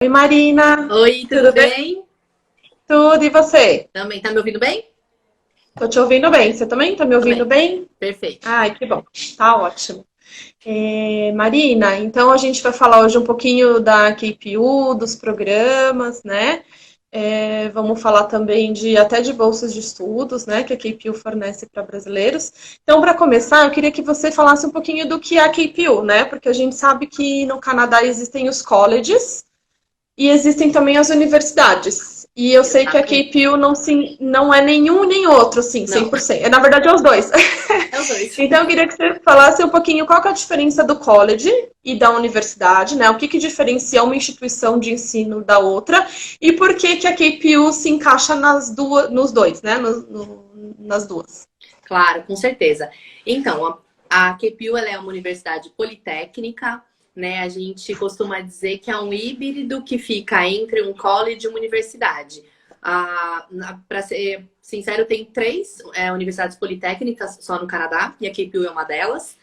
Oi, Marina. Oi, tudo Tudo bem? bem? Tudo, e você? Também, tá me ouvindo bem? Tô te ouvindo bem. Você também tá me Tô ouvindo bem, bem? perfeito. Ai, que bom. Tá ótimo. Marina, então a gente vai falar hoje um pouquinho da KPU, dos programas, né? Vamos falar também de até de bolsas de estudos, né, que a KPU fornece para brasileiros. Então, para começar, eu queria que você falasse um pouquinho do que é a KPU, né? Porque a gente sabe que no Canadá existem os colleges. E existem também as universidades. E eu sei que a Exatamente. KPU não é nenhum nem outro, assim, Não, 100%. Na verdade, é os dois. é os dois. Então, eu queria que você falasse um pouquinho qual que é a diferença do college e da universidade, né? O que diferencia uma instituição de ensino da outra e por que que a KPU se encaixa nos dois, né? Nas duas. Claro, com certeza. Então, a QPU ela é uma universidade politécnica, né? A gente costuma dizer que é um híbrido que fica entre um college e uma universidade. Para ser sincero, tem três universidades politécnicas só no Canadá, e a QPU é uma delas.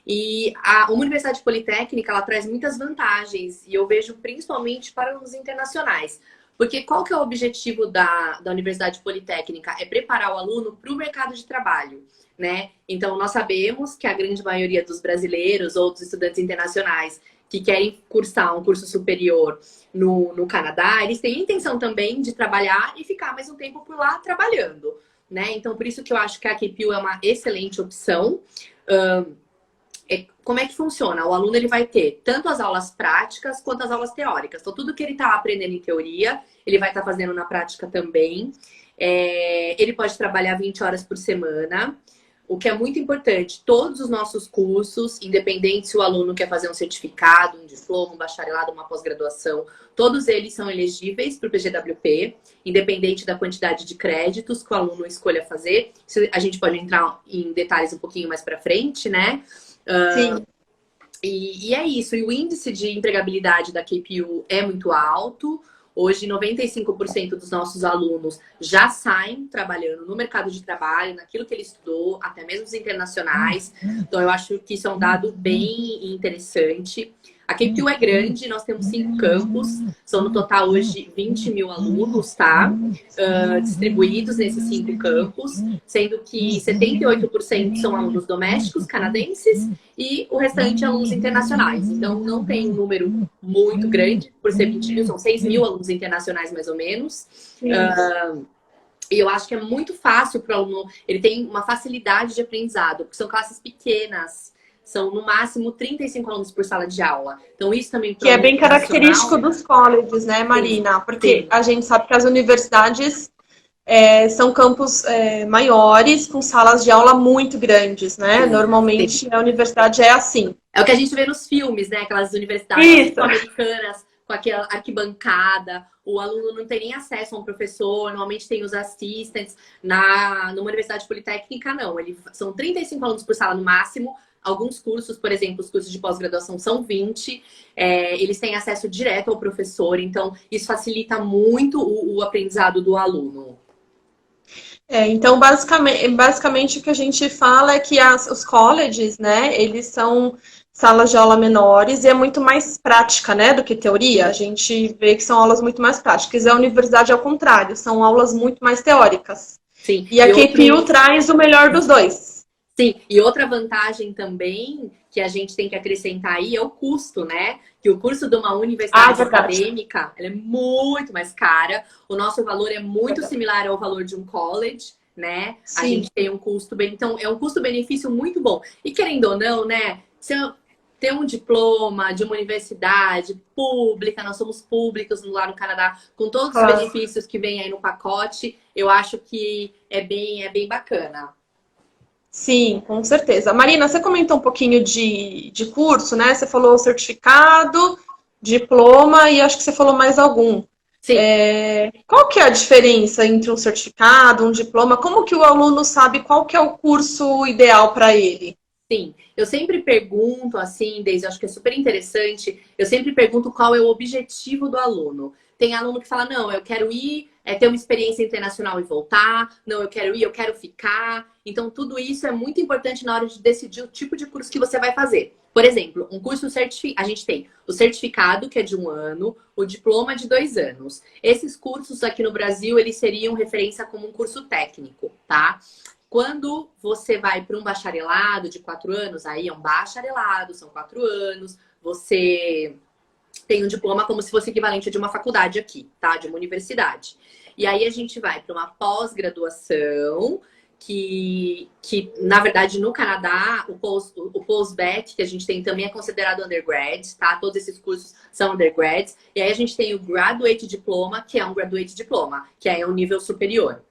E uma universidade politécnica, ela traz muitas vantagens, e eu vejo principalmente para os internacionais. Porque qual que é o objetivo da Universidade Politécnica? É preparar o aluno para o mercado de trabalho, né? Então, nós sabemos que a grande maioria dos brasileiros ou dos estudantes internacionais que querem cursar um curso superior no Canadá, eles têm a intenção também de trabalhar e ficar mais um tempo por lá trabalhando, né? Então, por isso que eu acho que a KPU é uma excelente opção. Como é que funciona? O aluno ele vai ter tanto as aulas práticas quanto as aulas teóricas. Então, tudo que ele está aprendendo em teoria, ele vai estar fazendo na prática também. Ele pode trabalhar 20 horas por semana, o que é muito importante. Todos os nossos cursos, independente se o aluno quer fazer um certificado, um diploma, um bacharelado, uma pós-graduação, todos eles são elegíveis para o PGWP, independente da quantidade de créditos que o aluno escolha fazer. A gente pode entrar em detalhes um pouquinho mais para frente, né? Sim. E é isso. E o índice de empregabilidade da KPU é muito alto. Hoje, 95% dos nossos alunos já saem trabalhando no mercado de trabalho, naquilo que ele estudou, até mesmo os internacionais. Então, eu acho que isso é um dado bem interessante. A KPU é grande, nós temos 5 campos, são no total hoje 20 mil alunos, tá? Distribuídos nesses 5 campos, sendo que 78% são alunos domésticos canadenses e o restante é alunos internacionais. Então, não tem um número muito grande, por ser 20 mil, são 6 mil alunos internacionais mais ou menos. E eu acho que é muito fácil para o aluno, ele tem uma facilidade de aprendizado, porque são classes pequenas, são no máximo 35 alunos por sala de aula. Então, isso também para Que o é aluno bem característico internacional. dos colleges, né, Sim, Marina? Porque sim, a gente sabe que as universidades são campos maiores, com salas de aula muito grandes, né? sim, sim. Normalmente a universidade é assim. É o que a gente vê nos filmes, né? Aquelas universidades Isso. tipo americanas, com aquela arquibancada, o aluno não tem nem acesso a um professor, normalmente tem os assistants. Numa universidade politécnica, não. São 35 alunos por sala no máximo. Alguns cursos, por exemplo, os cursos de pós-graduação são 20. Eles têm acesso direto ao professor, então isso facilita muito o aprendizado do aluno. Então, basicamente o que a gente fala é que os colleges, né, eles são salas de aula menores e é muito mais prática, né, do que teoria. A Sim, gente vê que são aulas muito mais práticas. E a universidade, ao contrário, são aulas muito mais teóricas. sim. E a KPU traz o melhor dos dois. Sim, e outra vantagem também que a gente tem que acrescentar aí é o custo, né? Que o curso de uma Ah, universidade verdade. acadêmica, ela é muito mais cara. O nosso valor é muito Verdade. similar ao valor de um college, né? A Sim. gente tem um custo bem, então é um custo-benefício muito bom. E querendo ou não, né? Se eu ter um diploma de uma universidade pública, nós somos públicos lá no Canadá, com todos os Claro. benefícios que vem aí no pacote, eu acho que é bem bacana. Sim, com certeza. Marina, você comentou um pouquinho de curso, né? Você falou certificado, diploma e acho que você falou mais algum. Sim. Qual que é a diferença entre um certificado, um diploma? Como que o aluno sabe qual que é o curso ideal para ele? Sim, eu sempre pergunto, assim, Deise, eu acho que é super interessante, eu sempre pergunto qual é o objetivo do aluno. Tem aluno que fala, não, eu quero ir, ter uma experiência internacional e voltar, não, eu quero ir, eu quero ficar. Então, tudo isso é muito importante na hora de decidir o tipo de curso que você vai fazer. Por exemplo, um curso certificado, a gente tem o certificado, que é de 1 ano, o diploma de 2 anos. Esses cursos aqui no Brasil, eles seriam referência como um curso técnico, tá? Quando você vai para um bacharelado de 4 anos, aí é um bacharelado, são 4 anos, você tem um diploma como se fosse equivalente de uma faculdade aqui, tá? De uma universidade. E aí a gente vai para uma pós-graduação, que na verdade no Canadá, o post-bac que a gente tem também é considerado undergrad, tá? Todos esses cursos são undergrads. E aí a gente tem o graduate diploma, que é um graduate diploma, que é um nível superior.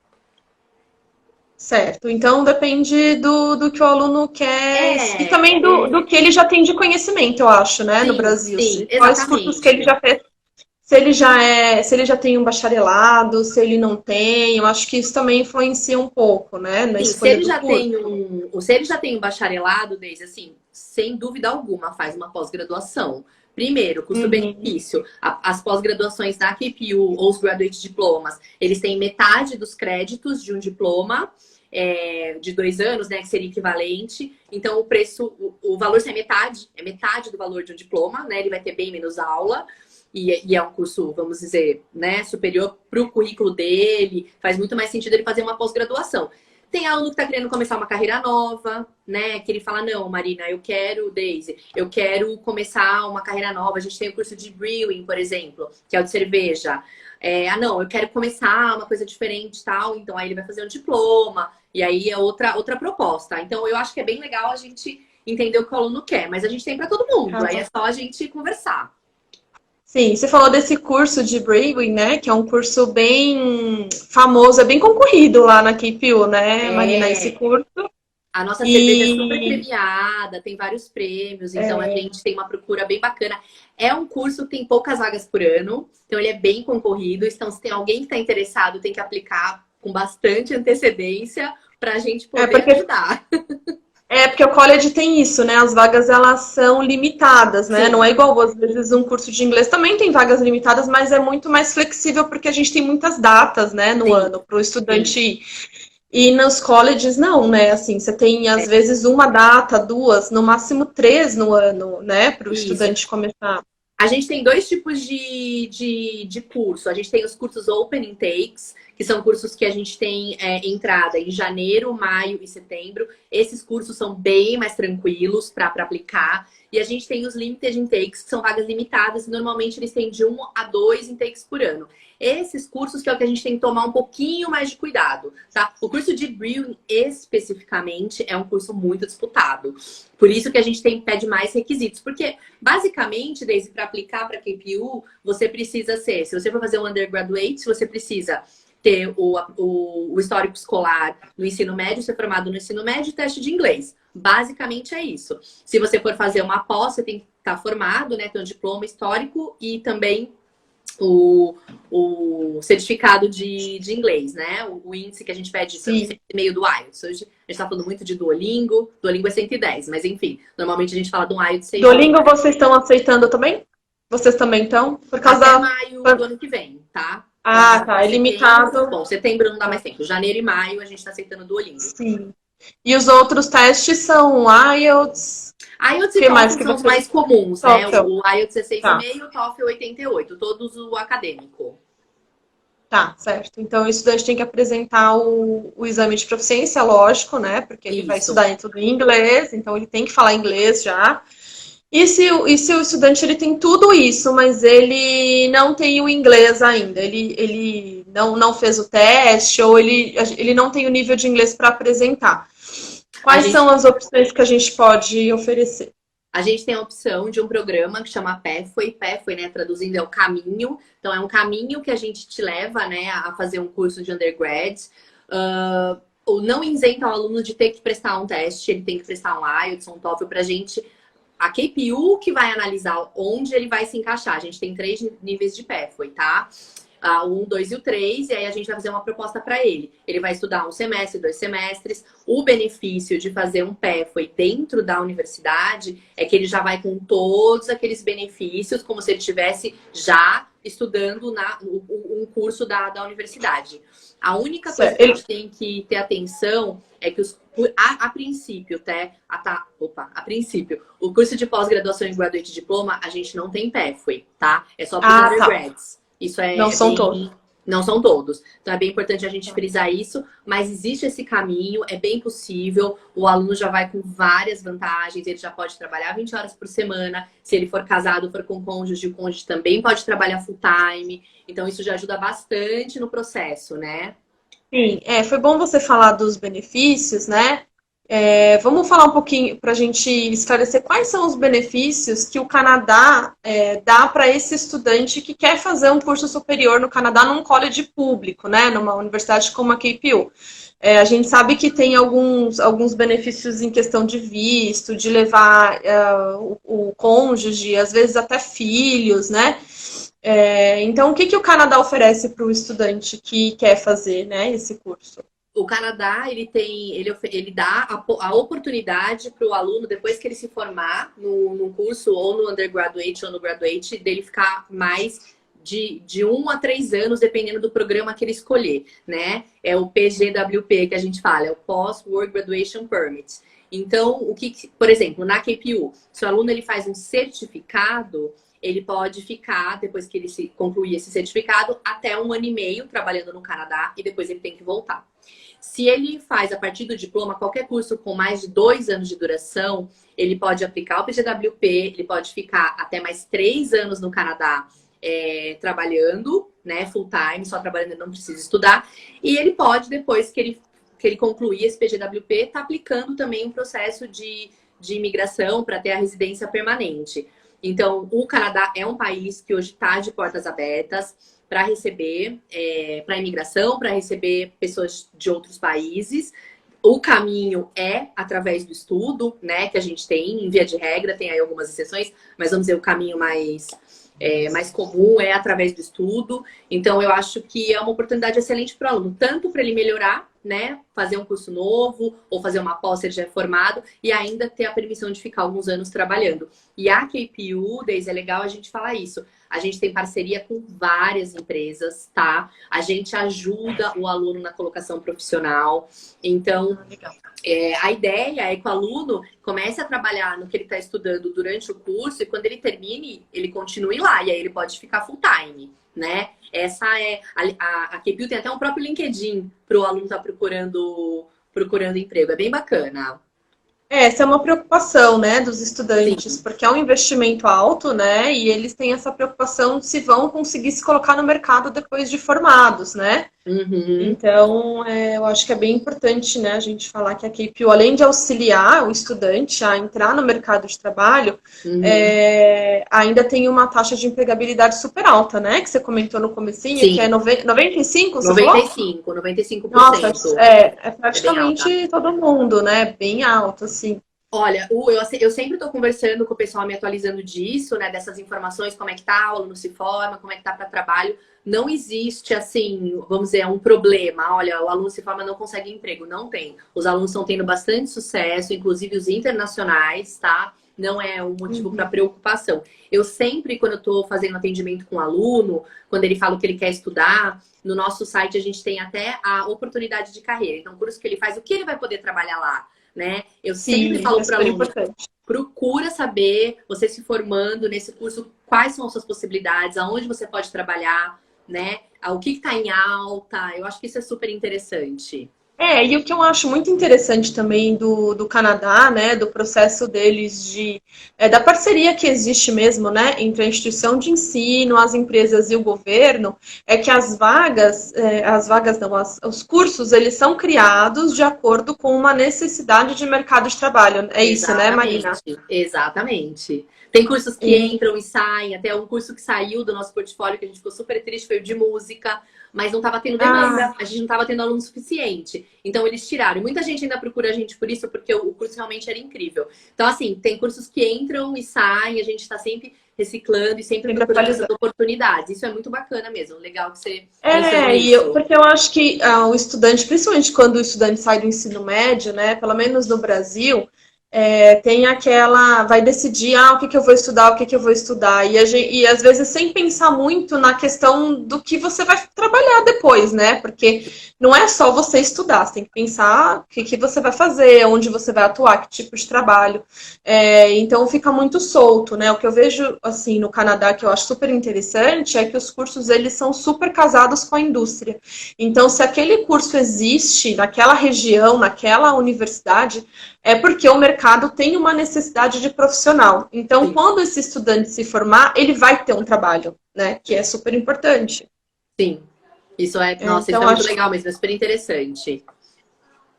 Certo. Então depende do que o aluno quer e também do que ele já tem de conhecimento, eu acho, né, no Sim, Brasil. sim, Quais cursos que ele exatamente. já fez, se ele já tem um bacharelado, se ele não tem, eu acho que isso também influencia um pouco, né, na Sim, se escolha ele do já curso. tem se ele já tem um bacharelado, desde assim, sem dúvida alguma, faz uma pós-graduação. Primeiro, Uhum. custo-benefício. As pós-graduações da KPU ou os graduate diplomas, eles têm metade dos créditos de um diploma de 2 anos, né? Que seria equivalente. Então, o preço, o valor é metade do valor de um diploma, né? Ele vai ter bem menos aula. E é um curso, vamos dizer, né, superior para o currículo dele. Faz muito mais sentido ele fazer uma pós-graduação. Tem aluno que está querendo começar uma carreira nova, né? Que ele fala, não, Marina, Daisy, eu quero começar uma carreira nova. A gente tem o curso de brewing, por exemplo, que é o de cerveja. Não, eu quero começar uma coisa diferente e tal. Então, aí ele vai fazer um diploma. E aí é outra proposta. Então, eu acho que é bem legal a gente entender o que o aluno quer. Mas a gente tem para todo mundo. Aí é só a gente conversar. Sim, você falou desse curso de Brewing, né? Que é um curso bem famoso, é bem concorrido lá na KPU, né, Marina? Esse É, curso. a nossa cerveja é super E premiada, tem vários prêmios, então a gente tem uma procura bem bacana. É um curso que tem poucas vagas por ano, então ele é bem concorrido. Então, se tem alguém que está interessado, tem que aplicar com bastante antecedência para a gente é poder porque ajudar. porque o college tem isso, né? As vagas elas são limitadas, né? Não é Sim, igual às vezes um curso de inglês também tem vagas limitadas, mas é muito mais flexível porque a gente tem muitas datas, né, no sim, ano para o sim. estudante ir. E nos colleges não, né? Assim, você tem às É vezes uma data, duas, no máximo três no ano, né, para o isso. estudante começar. A gente tem dois tipos de curso. A gente tem os cursos Open Intakes, que são cursos que a gente tem entrada em janeiro, maio e setembro. Esses cursos são bem mais tranquilos para aplicar. E a gente tem os Limited Intakes, que são vagas limitadas, e normalmente eles têm de 1 a 2 intakes por ano. Esses cursos que é o que a gente tem que tomar um pouquinho mais de cuidado, tá? O curso de Brewing, especificamente, é um curso muito disputado. Por isso que a gente pede mais requisitos. Porque, basicamente, desde para aplicar para KPU, você precisa ser, se você for fazer um undergraduate, você precisa ter o histórico escolar no ensino médio, ser formado no ensino médio e teste de inglês. Basicamente é isso. Se você for fazer uma pós, você tem que estar formado, né? Ter um diploma histórico e também o certificado de inglês, né? O índice que a gente pede, Sim. meio do IELTS. Hoje a gente está falando muito de Duolingo. Duolingo é 110, mas enfim, normalmente a gente fala de um IELTS 6 ou Duolingo vocês estão aceitando também? Vocês também estão? Por até causa. maio do ano que vem, tá? Então, Ah, tá. É setembro, limitado. bom, setembro não dá Tá. mais tempo. Janeiro e maio a gente está aceitando Duolingo. Sim. E os outros testes são IELTS. IELTS O e que mais TOEFL que são os vocês. mais comuns, né? TOEFL. O IELTS é Tá. 6,5, o TOEFL 88, todos o acadêmico. Tá, certo. Então, isso daí a gente tem que apresentar o exame de proficiência, lógico, né? Porque ele vai Isso. estudar em tudo em inglês, então ele tem que falar inglês já. E se o estudante ele tem tudo isso, mas ele não tem o inglês ainda, ele não fez o teste, ou ele não tem o nível de inglês para apresentar. A Quais gente são as opções que a gente pode oferecer? A gente tem a opção de um programa que chama Pathway. Pathway, né, traduzindo é o caminho. Então, é um caminho que a gente te leva, né, a fazer um curso de undergrad. Ou não isenta o aluno de ter que prestar um teste, ele tem que prestar um IELTS, um TOEFL pra gente. A KPU que vai analisar onde ele vai se encaixar. A gente tem 3 níveis de Pathway, tá? o 1, 2 e o 3, e aí a gente vai fazer uma proposta para ele. Ele vai estudar um semestre, 2 semestres. O benefício de fazer um PEFOI dentro da universidade é que ele já vai com todos aqueles benefícios, como se ele estivesse já estudando um curso da universidade. A única coisa que a gente tem que ter atenção é que a princípio, a princípio, o curso de pós-graduação em Graduate Diploma, a gente não tem PEFOI, tá? É só para os undergrads. Isso não são todos. Não são todos. Então é bem importante a gente frisar isso, mas existe esse caminho, é bem possível. O aluno já vai com várias vantagens, ele já pode trabalhar 20 horas por semana. Se ele for casado, for com cônjuge, o cônjuge também pode trabalhar full time. Então isso já ajuda bastante no processo, né? Sim, foi bom você falar dos benefícios, né? Vamos falar um pouquinho para a gente esclarecer quais são os benefícios que o Canadá dá para esse estudante que quer fazer um curso superior no Canadá num college público, né? Numa universidade como a KPU. A gente sabe que tem alguns benefícios em questão de visto, de levar o cônjuge, às vezes até filhos, né? Então, o que o Canadá oferece para o estudante que quer fazer, né, esse curso? O Canadá, ele dá a oportunidade para o aluno, depois que ele se formar no curso, ou no undergraduate ou no graduate, dele ficar mais de 1 a 3 anos, dependendo do programa que ele escolher, né? É o PGWP que a gente fala, é o Post-Work Graduation Permit. Então, por exemplo, na KPU, se o aluno ele faz um certificado, ele pode ficar, depois que ele concluir esse certificado, até 1 ano e meio trabalhando no Canadá e depois ele tem que voltar. Se ele faz a partir do diploma qualquer curso com mais de 2 anos de duração, ele pode aplicar o PGWP, ele pode ficar até mais 3 anos no Canadá trabalhando, né, full time, só trabalhando, ele não precisa estudar. E ele pode, depois que ele concluir esse PGWP, estar aplicando também um processo de imigração para ter a residência permanente. Então, o Canadá é um país que hoje está de portas abertas para receber, para imigração, para receber pessoas de outros países. O caminho é através do estudo, né, que a gente tem, em via de regra, tem aí algumas exceções, mas vamos dizer, o caminho mais comum é através do estudo. Então, eu acho que é uma oportunidade excelente para o aluno, tanto para ele melhorar, né, fazer um curso novo ou fazer uma pós, se ele já é formado, e ainda ter a permissão de ficar alguns anos trabalhando. E a KPU, Deise, é legal a gente falar isso. A gente tem parceria com várias empresas, tá? A gente ajuda o aluno na colocação profissional. Então, a ideia é que o aluno comece a trabalhar no que ele está estudando durante o curso e quando ele termine, ele continue lá. E aí ele pode ficar full time, né? Essa é a KPU tem até um próprio LinkedIn para o aluno estar procurando emprego. É bem bacana. Essa é uma preocupação, né, dos estudantes, Sim. porque é um investimento alto, né, e eles têm essa preocupação de se vão conseguir se colocar no mercado depois de formados, né? Uhum. Então, eu acho que é bem importante, né, a gente falar que a KPU, além de auxiliar o estudante a entrar no mercado de trabalho, ainda tem uma taxa de empregabilidade super alta, né, que você comentou no comecinho, Sim. que é 95%, você 95%. Nossa, é praticamente todo mundo, né, bem alto, assim. Olha, eu sempre estou conversando com o pessoal, me atualizando disso, né? Dessas informações, como é que tá, o aluno se forma, como é que tá para trabalho. Não existe, assim, vamos dizer, um problema. Olha, o aluno se forma e não consegue emprego. Não tem. Os alunos estão tendo bastante sucesso, inclusive os internacionais, tá? Não é um motivo para preocupação. Eu sempre, quando eu estou fazendo atendimento com o aluno, quando ele fala o que ele quer estudar, no nosso site a gente tem até a oportunidade de carreira. Então, o curso que ele faz, o que ele vai poder trabalhar lá? Né? Eu sempre falo para o aluno, procura saber, você se formando nesse curso, quais são as suas possibilidades, aonde você pode trabalhar, né? O que está em alta. Eu acho que isso é super interessante. E o que eu acho muito interessante também do Canadá, né, do processo deles da parceria que existe mesmo, né, entre a instituição de ensino, as empresas e o governo, é que os cursos, eles são criados de acordo com uma necessidade de mercado de trabalho. É isso, né, Marina? Exatamente. Tem cursos que entram e saem, até um curso que saiu do nosso portfólio, que a gente ficou super triste, foi o de música, mas não estava tendo demanda, a gente não estava tendo aluno suficiente. Então, eles tiraram. Muita gente ainda procura a gente por isso, porque o curso realmente era incrível. Então, assim, tem cursos que entram e saem, a gente está sempre reciclando e sempre Sempre procurando essas atualizando. oportunidades. Isso é muito bacana mesmo. Legal que você mencionou isso. Porque eu acho que o estudante, principalmente quando o estudante sai do ensino médio, né, pelo menos no Brasil, tem aquela, vai decidir, o que que eu vou estudar, o que que eu vou estudar, e às vezes sem pensar muito na questão do que você vai trabalhar depois, né, porque não é só você estudar, você tem que pensar o que que você vai fazer, onde você vai atuar, que tipo de trabalho. Então fica muito solto, né? O que eu vejo assim no Canadá que eu acho super interessante é que os cursos eles são super casados com a indústria. Então, se aquele curso existe naquela região, naquela universidade, é porque o mercado tem uma necessidade de profissional. Então, Sim, quando esse estudante se formar, ele vai ter um trabalho, né? Que é super importante. sim. Isso é, nossa, isso é Então, muito acho legal mesmo, é super interessante.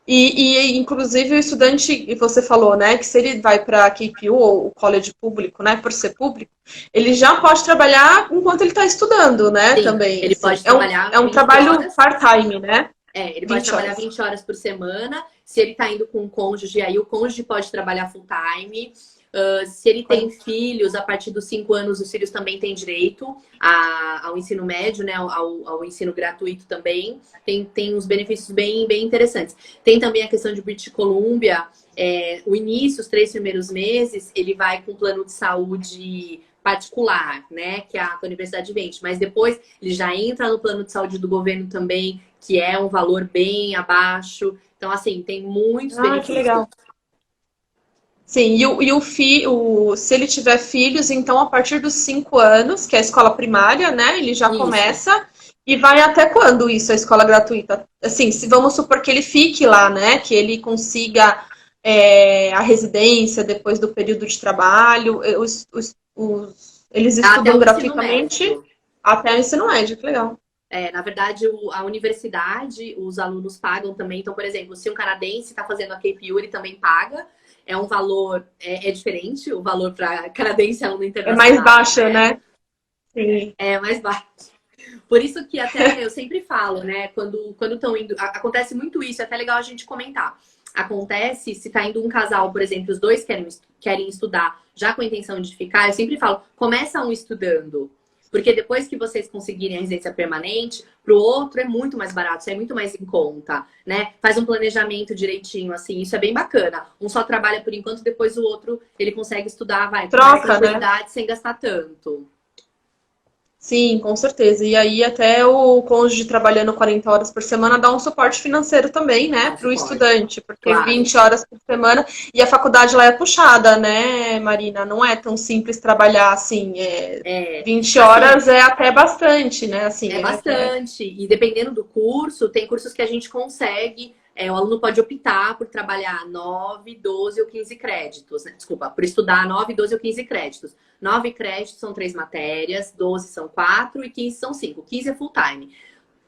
inclusive, o estudante, e você falou, né, que se ele vai para a KPU ou o college público, né, por ser público, ele já pode trabalhar enquanto ele está estudando, né, Sim, também, ele assim. pode É trabalhar um 20 trabalho horas. part-time, né, Ele pode 20 trabalhar horas. 20 horas por semana. Se ele está indo com um cônjuge, aí o cônjuge pode trabalhar full time. Se ele tem filhos, a partir dos 5 anos, os filhos também têm direito ao ensino médio, né? Ao ensino gratuito também. Tem uns benefícios bem interessantes. Tem também a questão de British Columbia. O início, os 3 primeiros meses, ele vai com plano de saúde particular, né? Que a universidade vende. Mas depois ele já entra no plano de saúde do governo também, que é um valor bem abaixo. Então, assim, tem muitos Que benefícios. legal. Sim, se ele tiver filhos, então a partir dos 5 anos, que é a escola primária, né, ele já Isso. começa e vai até quando isso, a escola gratuita? Assim, se vamos supor que ele fique lá, né, que ele consiga a residência depois do período de trabalho, eles Até estudam o ensino gratuitamente médio. até o ensino médio, que legal. Na verdade, a universidade, os alunos pagam também. Então, por exemplo, se um canadense está fazendo a KPU, ele também paga. É um valor, é diferente, o valor para canadense aluno É mais internacional, baixa, né? né? Sim. É mais baixo. Por isso que até eu sempre falo, né? Quando estão indo. Acontece muito isso, é até legal a gente comentar. Acontece se tá indo um casal, por exemplo, os dois querem estudar já com a intenção de ficar, eu sempre falo, começa um estudando. Porque depois que vocês conseguirem a residência permanente, pro outro é muito mais barato, isso é muito mais em conta, né? Faz um planejamento direitinho, assim, isso é bem bacana. Um só trabalha por enquanto, depois o outro ele consegue estudar, vai, com mais Troca, né? tranquilidade, sem gastar tanto. Sim, com certeza. E aí até o cônjuge trabalhando 40 horas por semana dá um suporte financeiro também, né, Dá um para o suporte, estudante, porque claro. 20 horas por semana e a faculdade lá é puxada, né, Marina? Não é tão simples trabalhar assim. É, 20 assim, horas é até bastante, né? é Assim, bastante. E dependendo do curso, tem cursos que a gente consegue. O aluno pode optar por trabalhar 9, 12 ou 15 créditos. Né? Desculpa, por estudar 9, 12 ou 15 créditos. 9 créditos são 3 matérias, 12 são 4 e 15 são 5. 15 é full time.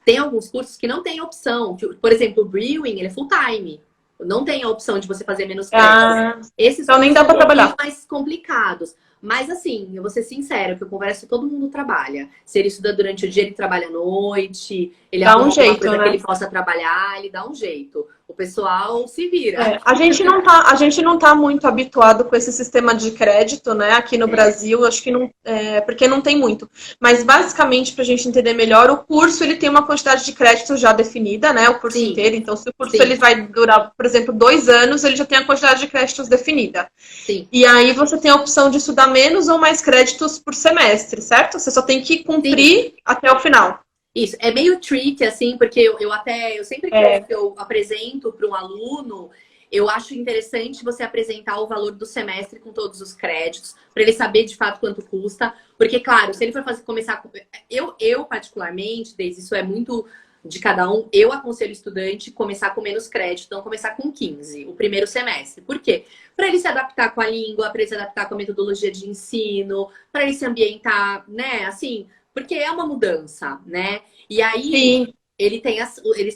Tem alguns cursos que não tem opção. Por exemplo, o Brewing, ele é full time. Não tem a opção de você fazer menos créditos. ah, Esses então nem cursos dá são um para pouquinho trabalhar. mais complicados. Mas assim, eu vou ser sincera, que eu converso, todo mundo trabalha. Se ele estuda durante o dia, ele trabalha à noite, ele Dá um arruma alguma jeito, coisa que né? ele possa trabalhar, ele dá um jeito. O pessoal se vira. A gente não tá muito habituado com esse sistema de crédito, né? Aqui no É, Brasil, acho que não, porque não tem muito. Mas basicamente, para a gente entender melhor, o curso ele tem uma quantidade de créditos já definida, né? O curso sim, inteiro. Então, se o curso sim, ele vai durar, por exemplo, 2 anos, ele já tem a quantidade de créditos definida. sim, E aí você tem a opção de estudar menos ou mais créditos por semestre, certo? Você só tem que sim. cumprir até o final. Isso, é meio tricky, assim, porque eu sempre que É, eu apresento para um aluno, eu acho interessante você apresentar o valor do semestre com todos os créditos, para ele saber de fato quanto custa. Porque, claro, se ele for começar com. Eu, particularmente, Deise, isso é muito de cada um, eu aconselho o estudante começar com menos crédito, então começar com 15, o primeiro semestre. Por quê? Para ele se adaptar com a língua, para ele se adaptar com a metodologia de ensino, para ele se ambientar, né? Assim, porque é uma mudança, né? E aí, sim. eles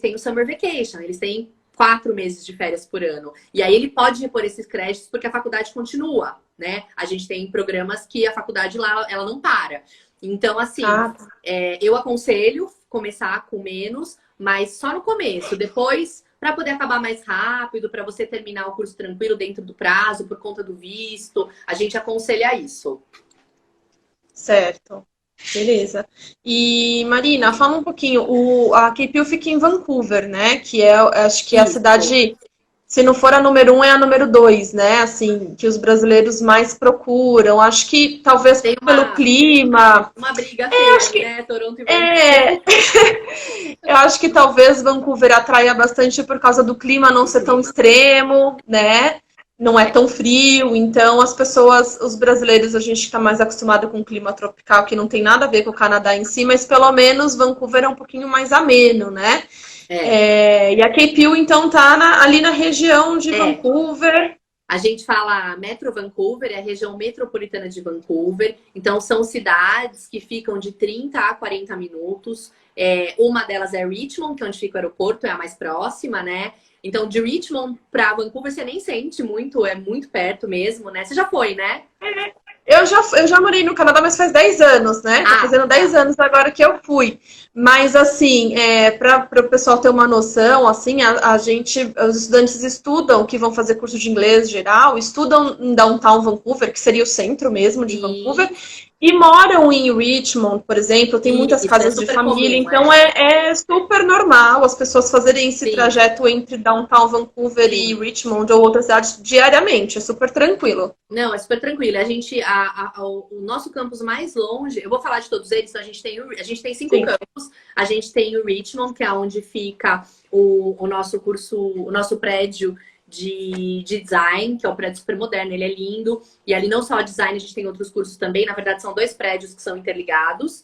têm o Summer Vacation, eles têm 4 meses de férias por ano. E aí ele pode repor esses créditos porque a faculdade continua, né? A gente tem programas que a faculdade lá, ela não para. Então, assim, Ah, eu aconselho começar com menos, mas só no começo. Depois, para poder acabar mais rápido, para você terminar o curso tranquilo dentro do prazo, por conta do visto, a gente aconselha isso. Certo. Beleza. E, Marina, fala um pouquinho. A KPU fica em Vancouver, né? Que é, acho que é a Isso. cidade, se não for a número um, é a número dois, né? Assim, que os brasileiros mais procuram. Acho que talvez Tem pelo clima. uma briga feia Acho aí, que né? Toronto e é, Vancouver. eu acho que talvez Vancouver atraia bastante por causa do clima não O ser tão clima. extremo, né? Não é tão frio, então as pessoas, os brasileiros, a gente está mais acostumado com o clima tropical, que não tem nada a ver com o Canadá em si, mas pelo menos Vancouver é um pouquinho mais ameno, né? É, E a Cape Hill, então, tá ali na região de é. Vancouver. A gente fala Metro Vancouver, é a região metropolitana de Vancouver. Então, são cidades que ficam de 30 a 40 minutos. Uma delas é Richmond, que é onde fica o aeroporto, é a mais próxima, né? Então, de Richmond para Vancouver, você nem sente muito, é muito perto mesmo, né? Você já foi, né? Eu já morei no Canadá, mas faz 10 anos, né? Tá Ah, fazendo 10 tá. anos agora que eu fui. Mas, assim, para o pessoal ter uma noção, assim, os estudantes estudam, que vão fazer curso de inglês geral, estudam em Downtown Vancouver, que seria o centro mesmo de Vancouver, Sim, e moram em Richmond, por exemplo, tem muitas isso é casas de super família, comum, então é super normal as pessoas fazerem esse Sim, trajeto entre Downtown Vancouver e sim. Richmond ou outras cidades diariamente, é super tranquilo. Não, é super tranquilo. A gente, o nosso campus mais longe, eu vou falar de todos eles, então a gente tem cinco Sim. campos. A gente tem o Richmond, que é onde fica o nosso curso, o nosso prédio de design, que é um prédio super moderno, ele é lindo. E ali não só design, a gente tem outros cursos também. Na verdade, são dois prédios que são interligados.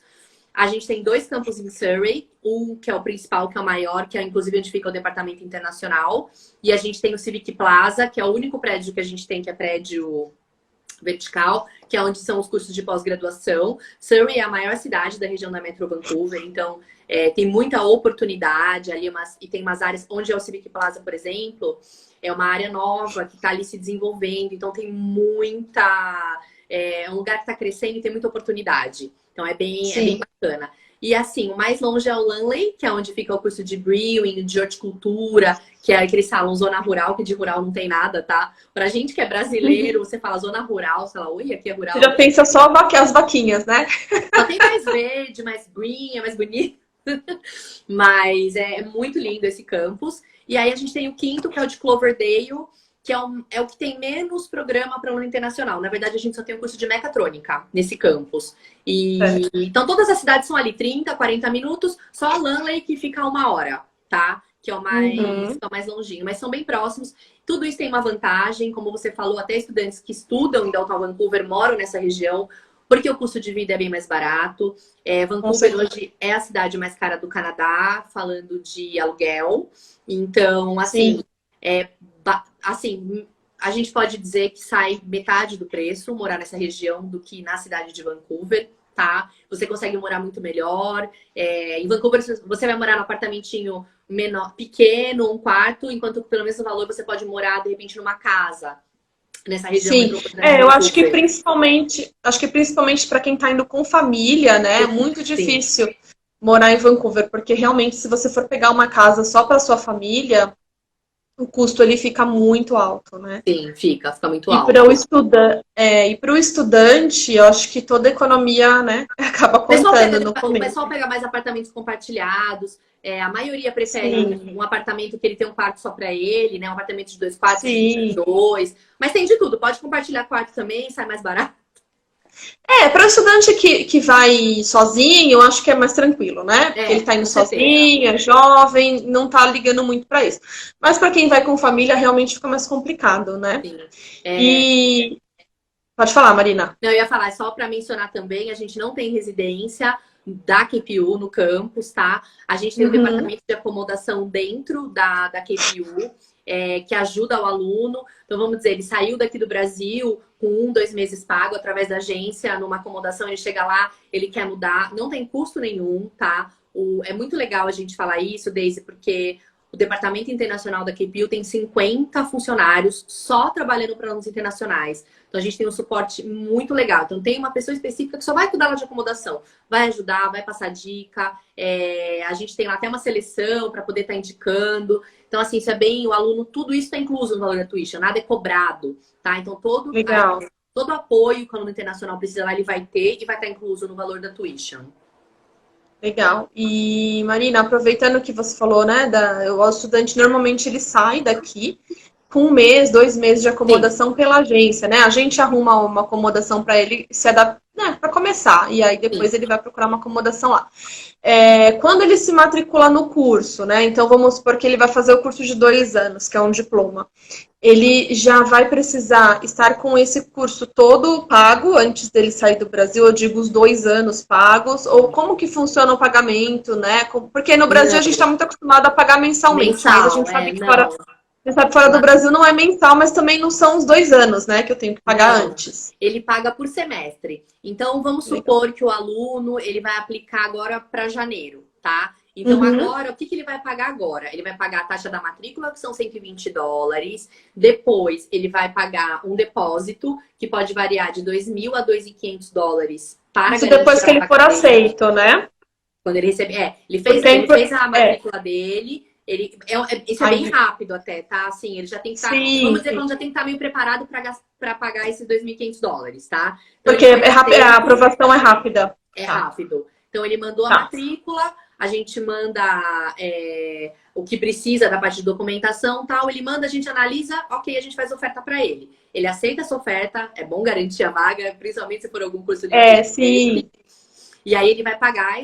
A gente tem dois campos em Surrey, um que é o principal, que é o maior, que é inclusive onde fica o departamento internacional. E a gente tem o Civic Plaza, que é o único prédio que a gente tem, que é prédio vertical, que é onde são os cursos de pós-graduação. Surrey é a maior cidade da região da Metro Vancouver, então tem muita oportunidade ali, e tem umas áreas onde é o Civic Plaza, por exemplo, é uma área nova que está ali se desenvolvendo, então tem muita. É um lugar que está crescendo e tem muita oportunidade. Então é bem Sim. bacana. E assim, o mais longe é o Lanley, que é onde fica o curso de Brewing, de horticultura, que é aquele salão zona rural, que de rural não tem nada, tá? Pra gente que é brasileiro, você fala zona rural, você fala, ui, aqui é Você rural. já pensa só as vaquinhas, né? Só tem mais verde, mais green, é mais bonito. Mas é muito lindo esse campus. E aí a gente tem o quinto, que é o de Cloverdale, que é o que tem menos programa para aluno internacional. Na verdade, a gente só tem o curso de mecatrônica nesse campus. Então todas as cidades são ali 30, 40 minutos, só a Lanley que fica 1 hora, tá? Que Uhum. é o mais longinho, mas são bem próximos. Tudo isso tem uma vantagem, como você falou, até estudantes que estudam em Downtown Vancouver moram nessa região, porque o custo de vida é bem mais barato. Com Vancouver certeza. hoje é a cidade mais cara do Canadá, falando de aluguel. Então, assim, Sim. assim, a gente pode dizer que sai metade do preço morar nessa região do que na cidade de Vancouver, tá? Você consegue morar muito melhor. Em Vancouver, você vai morar num apartamentinho menor, pequeno, um quarto, enquanto pelo mesmo valor você pode morar, de repente, numa casa nessa região Sim. metropolitana de Eu Vancouver. acho que principalmente para quem está indo com família, né, é muito Sim, difícil morar em Vancouver, porque realmente se você for pegar uma casa só para sua família, o custo ele fica muito alto, né? sim, fica muito E para o alto. estudante, eu acho que toda a economia, né, acaba contando no O começo. pessoal pega mais apartamentos compartilhados. A maioria prefere um Sim, apartamento que ele tem um quarto só para ele, né? Um apartamento de 2 quartos, divide em sim. dois. Mas tem de tudo. Pode compartilhar quarto também, sai mais barato. Para o estudante que vai sozinho, eu acho que é mais tranquilo, né? Porque ele está indo Com certeza. sozinho, é jovem, não está ligando muito para isso. Mas para quem vai com família, realmente fica mais complicado, né? Sim. É, E pode falar, Marina. não, eu ia falar, só para mencionar também, a gente não tem residência da QPU no campus, tá? A gente tem o Uhum. departamento de acomodação dentro da QPU, que ajuda o aluno. Então, vamos dizer, ele saiu daqui do Brasil com 1, 2 meses pago através da agência, numa acomodação, ele chega lá, ele quer mudar, não tem custo nenhum, tá? É muito legal a gente falar isso, Daisy, porque o Departamento Internacional da QPU tem 50 funcionários só trabalhando para alunos internacionais. Então, a gente tem um suporte muito legal. Então, tem uma pessoa específica que só vai cuidar lá de acomodação, vai ajudar, vai passar dica. A gente tem lá até uma seleção para poder estar indicando. Então, assim, isso é bem... O aluno, tudo isso está incluso no valor da tuition, nada é cobrado, tá? Então, Legal. todo o apoio que o aluno internacional precisa lá, ele vai ter e vai estar incluso no valor da tuition. Legal. E, Marina, aproveitando que você falou, né, o estudante normalmente ele sai daqui com 1 mês, 2 meses de Sim, acomodação pela agência, né? A gente arruma uma acomodação para ele se adaptar, né, para começar, e aí sim. depois ele vai procurar uma acomodação lá. Quando ele se matricula no curso, né? Então vamos supor que ele vai fazer o curso de 2 anos, que é um diploma. Ele já vai precisar estar com esse curso todo pago antes dele sair do Brasil, eu digo os 2 anos pagos, ou como que funciona o pagamento, né? Porque no Brasil a gente Não, está muito acostumado a pagar mensalmente, mas a mensal, gente sabe que não. fora do Brasil não é mensal, mas também não são os 2 anos, né? Que eu tenho que pagar Não, antes. ele paga por semestre. Então, vamos Legal. supor que o aluno ele vai aplicar agora para janeiro, tá? Então, Uhum. agora, o que ele vai pagar agora? Ele vai pagar a taxa da matrícula, que são US$ 120. Depois, ele vai pagar um depósito, que pode variar de US$ 2.000 a US$ 2.500 para Isso depois garantir que a ele for vaga dele. aceito, né? Quando ele recebe. Porque Ele fez a matrícula dele. Isso é Aí, bem rápido até, tá? Assim, ele já tem que estar. Vamos sim, dizer que sim. ele já tem que estar meio preparado para pagar esses US$ 2.500, tá? Então ele Porque foi a aceito, aprovação é rápida. é Tá, rápido. Então ele mandou a tá. matrícula, a gente manda o que precisa da parte de documentação tal. Ele manda, a gente analisa, ok, a gente faz oferta para ele. Ele aceita essa oferta, é bom garantir a vaga, principalmente se for algum curso de inglês. Sim. E aí ele vai pagar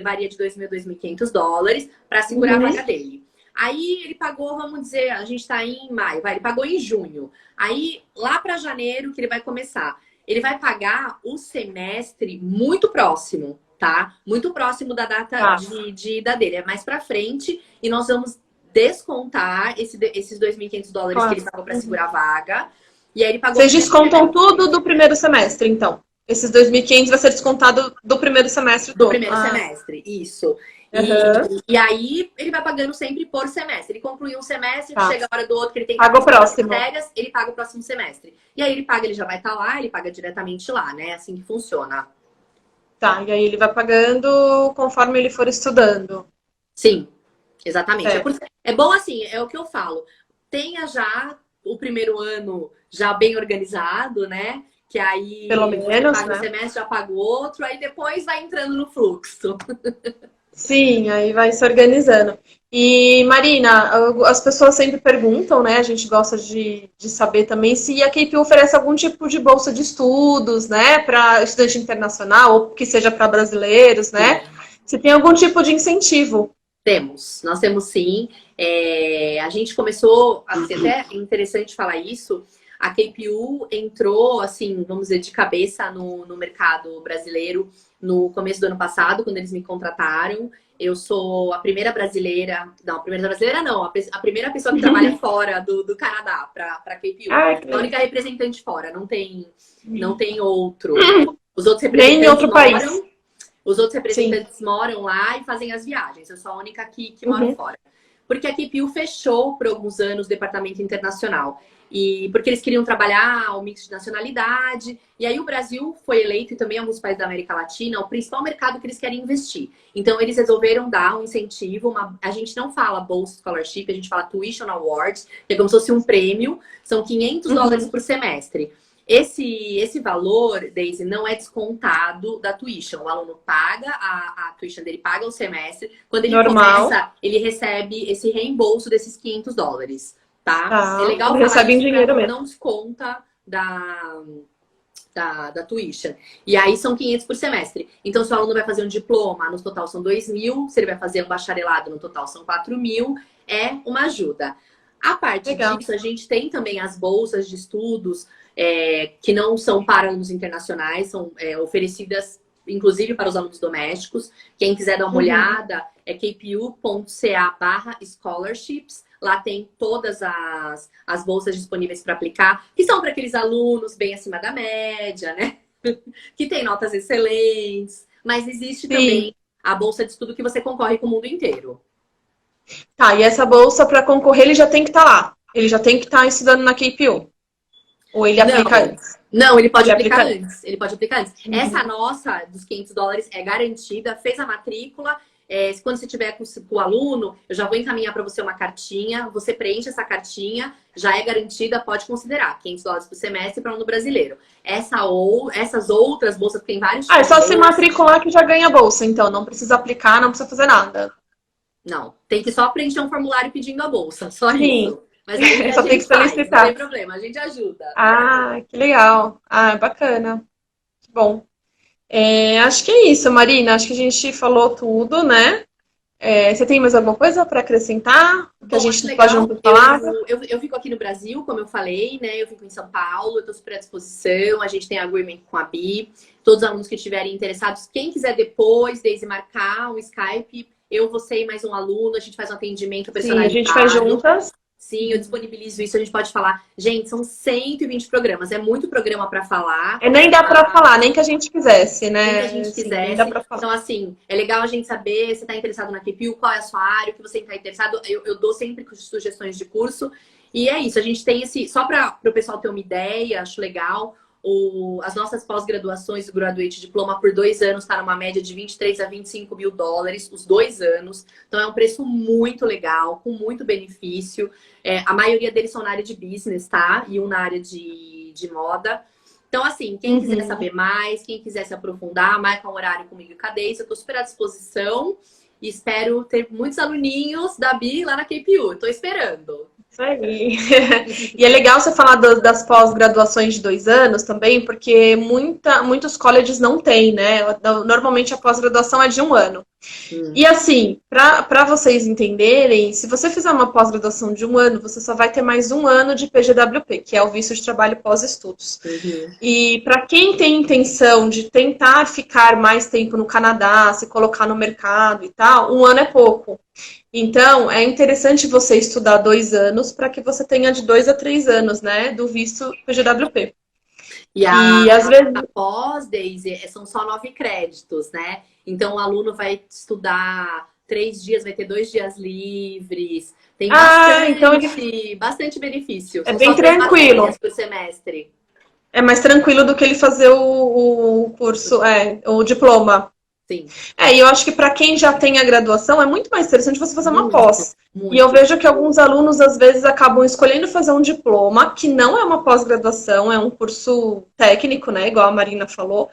varia de US$ 2.000 a US$ 2.500 para segurar a Uhum. vaga dele. Aí ele pagou, vamos dizer, a gente está em maio, ele pagou em junho. Aí lá para janeiro que ele vai começar, ele vai pagar o semestre muito próximo, tá? Muito próximo da data Tá. de ida dele, é mais para frente e nós vamos descontar esses US$ 2.500 que ele Claro. pagou para Uhum. segurar a vaga. E aí ele pagou o Vocês primeiro descontam semestre. tudo do primeiro semestre, então. Esses 2.500 vai ser descontado do primeiro semestre Do todo. primeiro Ah, semestre, isso. aham. E aí ele vai pagando sempre por semestre. Ele conclui um semestre, Tá. chega a hora do outro, que ele tem que Paga o aplicar as próximo. matérias, ele paga o próximo semestre. E aí ele paga, ele já vai estar lá, ele paga diretamente lá, né? Assim que funciona. Tá, e aí ele vai pagando conforme ele for estudando. Sim, exatamente. Certo. É bom assim, é o que eu falo. Tenha já o primeiro ano já bem organizado, né? Que Pelo aí você menos, paga um né? semestre, já paga o outro, aí depois vai entrando no fluxo. Sim, aí vai se organizando. E, Marina, as pessoas sempre perguntam, né? A gente gosta de saber também se a KP oferece algum tipo de bolsa de estudos, né? Para estudante internacional, ou que seja para brasileiros, né? Se tem algum tipo de incentivo. Nós temos sim. A gente começou, assim, até é interessante falar isso. A KPU entrou, assim, vamos dizer, de cabeça no mercado brasileiro no começo do ano passado, quando eles me contrataram. Eu sou a primeira brasileira, não, a primeira brasileira não, a primeira pessoa que trabalha fora do Canadá para a KPU. Ah, que A legal. única representante fora, não tem outro. Os outros Nem em representantes outro país. moram. Os outros Sim. representantes moram lá e fazem as viagens. Eu sou a única que moro Uhum. fora. Porque a KPU fechou por alguns anos o departamento internacional. E porque eles queriam trabalhar o mix de nacionalidade. E aí o Brasil foi eleito, e também alguns países da América Latina, o principal mercado que eles querem investir. Então eles resolveram dar um incentivo. A gente não fala Bolsa Scholarship, a gente fala Tuition Awards, que é como se fosse um prêmio. São US$ 500 por semestre. Esse valor, Daisy, não é descontado da tuition. O aluno paga, a tuition dele paga o semestre. Quando ele Normal. começa, ele recebe esse reembolso desses US$ 500, tá? É Tá. legal Ele falar recebe em isso para dinheiro mesmo. não desconta da tuition. E aí são 500 por semestre. Então, se o aluno vai fazer um diploma, no total são 2.000. Se ele vai fazer um bacharelado, no total são 4.000. É uma ajuda. A parte Legal. disso, a gente tem também as bolsas de estudos que não são para alunos internacionais, são oferecidas inclusive para os alunos domésticos. Quem quiser dar uma olhada, é kpu.ca/scholarships. Lá tem todas as bolsas disponíveis para aplicar, que são para aqueles alunos bem acima da média, né? Que tem notas excelentes. Mas existe Sim. também a bolsa de estudo que você concorre com o mundo inteiro. Tá, e essa bolsa para concorrer, ele já tem que estar lá. Ele já tem que estar estudando na KPU. Ou ele aplica antes? Não, ele pode Ele aplicar aplica antes. Ele pode aplicar antes. Essa nossa dos US$ 500 é garantida, fez a matrícula, quando você tiver com o aluno, eu já vou encaminhar para você uma cartinha, você preenche essa cartinha, já é garantida, pode considerar, $500 por semestre para aluno brasileiro. Essas outras bolsas, tem vários Ah, é tipos só de se bolsa. matricular que já ganha bolsa, então. Não precisa aplicar, não precisa fazer nada. Não, tem que só preencher um formulário pedindo a bolsa, só Sim, isso. Mas aí a só tem que gente faz, não tem solicitar. problema, a gente ajuda. Ah, que legal. Ah, bacana. Que bom. Acho que é isso, Marina. Acho que a gente falou tudo, né? Você tem mais alguma coisa para acrescentar? Que a Bom, acho gente pode não legal. ter falado? Eu fico aqui no Brasil, como eu falei, né? Eu fico em São Paulo, eu estou super à disposição. A gente tem agreement com a Bi. Todos os alunos que estiverem interessados, quem quiser depois, desde marcar um Skype, eu, você e mais um aluno, a gente faz um atendimento Sim, a gente faz personalizado. juntas. Sim, eu disponibilizo isso, a gente pode falar. Gente, são 120 programas, é muito programa para falar. Nem dá para falar, nem que a gente quisesse, Nem que a né? gente Assim, nem dá quisesse. para falar. Então, assim, é legal a gente saber se está interessado na QPU, qual é a sua área, o que você está interessado. Eu dou sempre sugestões de curso. E é isso, a gente tem esse. Só para o pessoal ter uma ideia, acho legal. As nossas pós-graduações do Graduate Diploma por 2 anos está numa média de 23 a 25 mil dólares, os 2 anos. Então é um preço muito legal, com muito benefício. A maioria deles são na área de business, tá? E um na área de moda. Então, assim, quem quiser saber mais, quem quiser se aprofundar, marca um horário comigo e Cadência. Eu estou super à disposição e espero ter muitos aluninhos da Bi lá na KPU. Estou esperando. Isso aí. E é legal você falar das pós-graduações de 2 anos também, porque muitos colleges não têm, né? Normalmente a pós-graduação é de 1 ano. E assim, para vocês entenderem, se você fizer uma pós-graduação de 1 ano, você só vai ter mais 1 ano de PGWP, que é o visto de trabalho pós-estudos. E para quem tem intenção de tentar ficar mais tempo no Canadá, se colocar no mercado e tal, 1 ano é pouco. Então, é interessante você estudar 2 anos para que você tenha de 2 a 3 anos, né, do visto PGWP. E às vezes... a pós, Daisy, são só 9 créditos, né? Então, o aluno vai estudar 3 dias, vai ter 2 dias livres. Tem bastante, então ele... bastante benefício. É São bem só 3 tranquilo. matérias por semestre. É mais tranquilo do que ele fazer o curso, o diploma. Sim. E eu acho que para quem já tem a graduação é muito mais interessante você fazer uma pós. Muito. E eu vejo que alguns alunos, às vezes, acabam escolhendo fazer um diploma, que não é uma pós-graduação, é um curso técnico, né? Igual a Marina falou,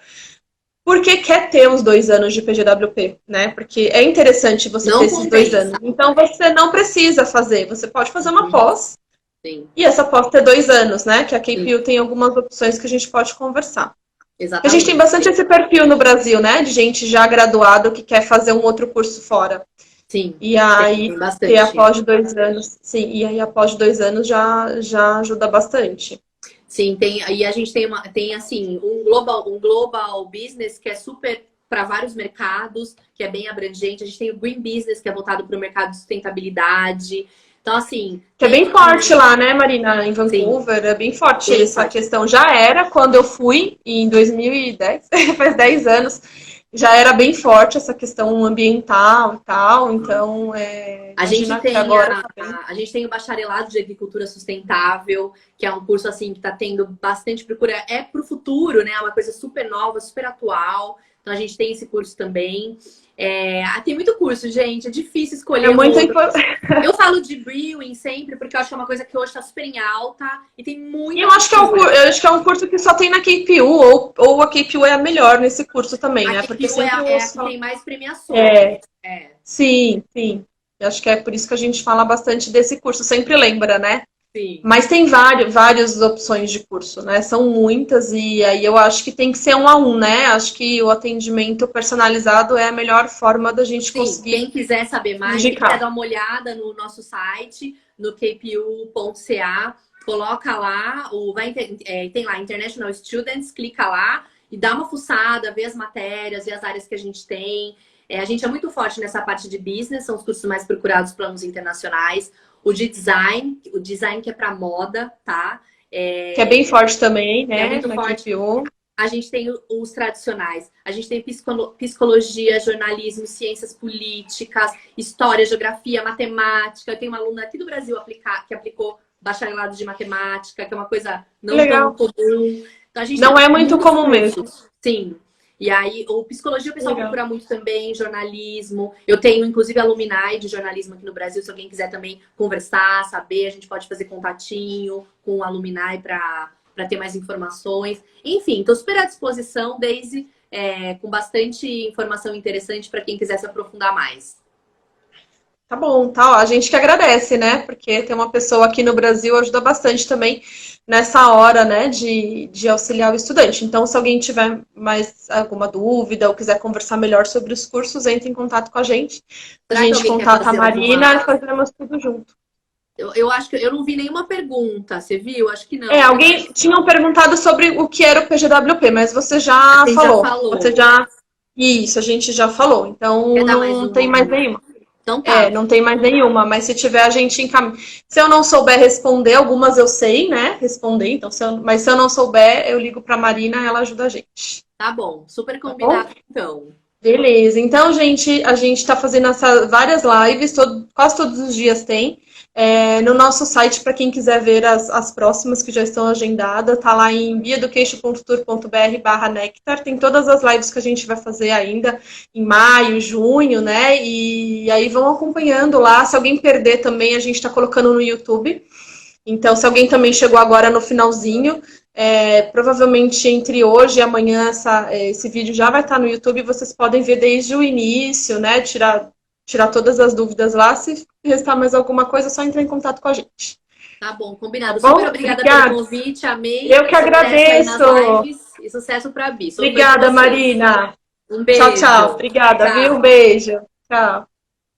porque quer ter uns 2 anos de PGWP, né? Porque é interessante você ter esses 2 anos. Então, você não precisa fazer, você pode fazer uma pós. Sim. E essa pode ter 2 anos, né? Que a KPU tem algumas opções que a gente pode conversar. Exatamente. A gente tem bastante esse perfil no Brasil, né? De gente já graduado que quer fazer um outro curso fora. Sim. E aí, ter após de 2 anos. Sim, e aí após de 2 anos já ajuda bastante. Sim, e a gente tem assim, um global business que é super para vários mercados, que é bem abrangente. A gente tem o green business, que é voltado para o mercado de sustentabilidade. Então, assim... Que é bem forte lá, né, Marina? Em Vancouver, sim. É bem forte essa questão. Já era quando eu fui, em 2010, faz 10 anos, já era bem forte essa questão ambiental e tal. Então, a gente tem o bacharelado de agricultura sustentável, que é um curso assim que está tendo bastante procura. É para o futuro, né? É uma coisa super nova, super atual. Então, a gente tem esse curso também. Tem muito curso, gente. É difícil escolher. Eu falo de brewing sempre, porque eu acho que é uma coisa que hoje está super em alta e tem muito. E eu acho que é um curso que só tem na KPU, ou a KPU é a melhor nesse curso também, né? Porque sempre é a que tem mais premiações. Sim, sim. Eu acho que é por isso que a gente fala bastante desse curso. Sempre lembra, né? Sim. Mas tem várias opções de curso, né? São muitas e aí eu acho que tem que ser 1 a 1, né? Acho que o atendimento personalizado é a melhor forma da gente conseguir. Quem quiser saber mais, quem quiser dar uma olhada no nosso site, no kpu.ca, coloca lá, tem lá International Students, clica lá e dá uma fuçada, vê as matérias, vê as áreas que a gente tem. A gente é muito forte nessa parte de business, são os cursos mais procurados para alunos internacionais. O design que é para moda, tá? Que é bem forte também, né? É muito forte. A gente tem os tradicionais. A gente tem psicologia, jornalismo, ciências políticas, história, geografia, matemática. Tem uma aluna aqui do Brasil que aplicou bacharelado de matemática, que é uma coisa não tão comum. Então, a gente não é muito comum mesmo. Sim. E aí, o psicologia o pessoal Legal. procura muito também, jornalismo. Eu tenho, inclusive, alumni de jornalismo aqui no Brasil. Se alguém quiser também conversar, saber, a gente pode fazer contatinho com o alumni para ter mais informações. Enfim, estou super à disposição, Daisy, com bastante informação interessante para quem quiser se aprofundar mais. Tá bom, tá. Ó, a gente que agradece, né? Porque tem uma pessoa aqui no Brasil ajuda bastante também nessa hora, né, de auxiliar o estudante. Então, se alguém tiver mais alguma dúvida ou quiser conversar melhor sobre os cursos, entre em contato com a gente. A Será que gente alguém quer contata a fazer Marina e alguma... fazemos tudo junto. Eu acho que eu não vi nenhuma pergunta, você viu? Acho que não, É, né? alguém tinham perguntado sobre o que era o PGWP, mas você A já gente já falou. Você falou. já. Isso, a gente já falou. Quer Então, dar mais não tem mais um? nenhuma. Então É, tá. não tem mais nenhuma, mas se tiver, a gente encaminha. Se eu não souber responder, algumas eu sei, né? Responder, então, mas se eu não souber, eu ligo pra Marina, ela ajuda a gente. Tá bom, super Tá bom? combinado então. Beleza. Então, gente, a gente está fazendo várias lives, quase todos os dias tem. No nosso site, para quem quiser ver as próximas que já estão agendadas, tá lá em biaeducation.tour.br/nectar. Tem todas as lives que a gente vai fazer ainda em maio, junho, né? E aí vão acompanhando lá. Se alguém perder também, a gente está colocando no YouTube. Então, se alguém também chegou agora no finalzinho, provavelmente entre hoje e amanhã esse vídeo já vai estar no YouTube. Vocês podem ver desde o início, né? Tirar todas as dúvidas lá. Se restar mais alguma coisa, é só entrar em contato com a gente. Tá bom, Tá combinado. bom? Super obrigada pelo Obrigada. convite, amei. Eu que Sucesso aí nas agradeço. lives e sucesso pra Bi. Sou fã de Obrigada, vocês. Marina. Um Tchau, tchau. beijo. Obrigada, viu? Um Tchau. beijo. Tchau.